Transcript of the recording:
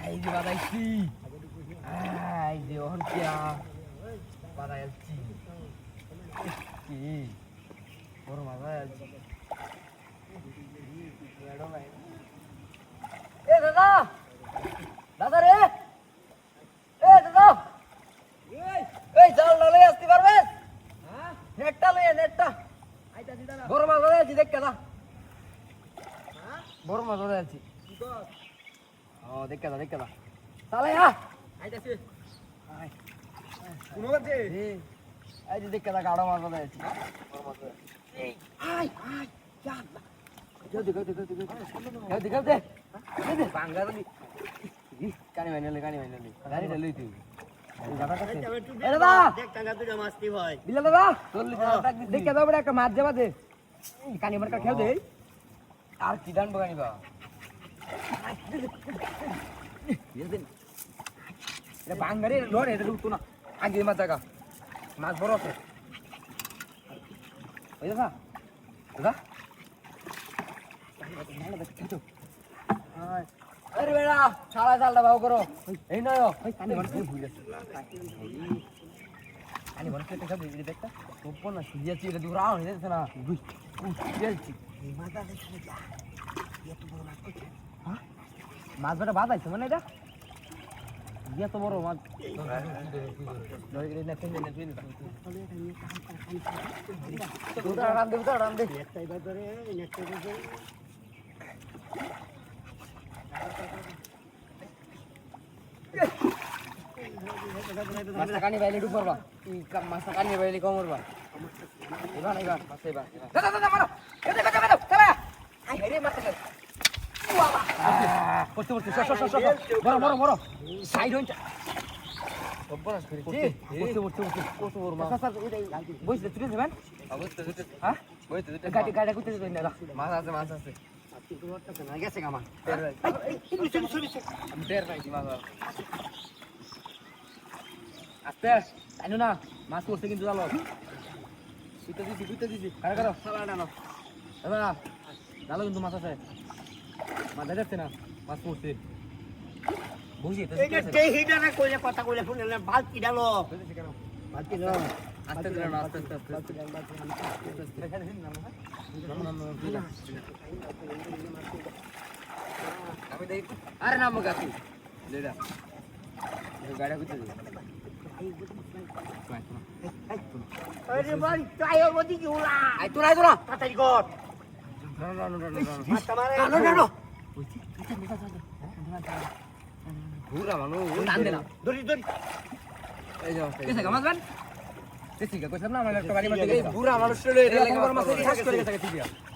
Ai di badaisi. Ai di ohon kia. Badaisi. Ki. Bor badaisi. Eh দাদা দাদা রে দাদা এই জাল লয়ে আসতে পারবেন হ্যাঁ নেটটা লয়ে নেটটা আইতাছি দাদা বড় মাছ ধরে আছি দেখ কেদা হ্যাঁ বড় মাছ ধরে আছি কি কর ও দেখ কেদা তালে হ্যাঁ আইতাছি আই কোন বাজে এই যে দেখ কেদা গাড়া মাছ ধরে আছি বড় মাছ এই আই যা Gede. Banggar ni. Ih, kani mainali. Dari dulu itu. Eh, দাদা দেখ টাঙ্গা তুই মাছটি ভাই বিলা দাদা চল্লিশ টাকা দেখ কেদা বড় একটা মাছ যাবা দে কানি মার্কা খেল দে আর কি দান বগানি বা এটা বাঙ্গারে লড় এটা উঠতো না আগে মাছ জায়গা মাছ বড় আছে ওই দাদা अरे बेटा साला साला भाव करो এই নয় কানি বন ভুল গেছে কানি বন কেটে খাবে এই দেখটা উপর না সিজিয়াছি এটা দূর আও হইছে না বুঝ উঠেছি এই মাথা দেখে যা এত বড় মাছ কইছে হ্যাঁ মাছ বেটা বাদাইছে মানে এটা এত বড় মাছ লই গেলে না কেনে না তুই উদার রাম দে একটাই ধরে নেকটা ধরে মাছটা কানি বাইলে ডুব করবা এই মাছটা কানি বাইলে কমরবা এবার মাছ এবার দাদা মারো কেটে চলা আই হেরে মাছটা বাবা করতে মরো সাইড হইছে বড় করে করতে কত বড় মাছ স্যার ওইটাই বইতে তুই যাবেন অবস্থা হ্যাঁ বইতে গাড়ি করতে যাই না মাছ আছে গেছে কামা আস্তে জানো না মাছ করছে কিন্তু জালো বুঝতে দিছি কারো সালাডা নাও দাদা জালো কিন্তু মাছ আছে মাছ যাচ্ছে না মাছ করছে বুঝি তো এই যে হিডা না কইলে কথা কইলে শুনলে বালতি ডালো বালতি দাও আস্তে আমি দেই আরে নাম গাছি লেডা গাড়ি কইতে দে আরে ভাই টায়ার বদি কি উলা আই তোরা তাড়াতাড়ি কর না ঘুরা মানু টান দে না দড়ি এই যাও কেসে গামাস বান ঠিক আছে কইছাম না আমার একটা গাড়ি মারতে গেছে ঘুরা মানুষ রে এটা লাগে মাছ শেষ করে গেছে ঠিক আছে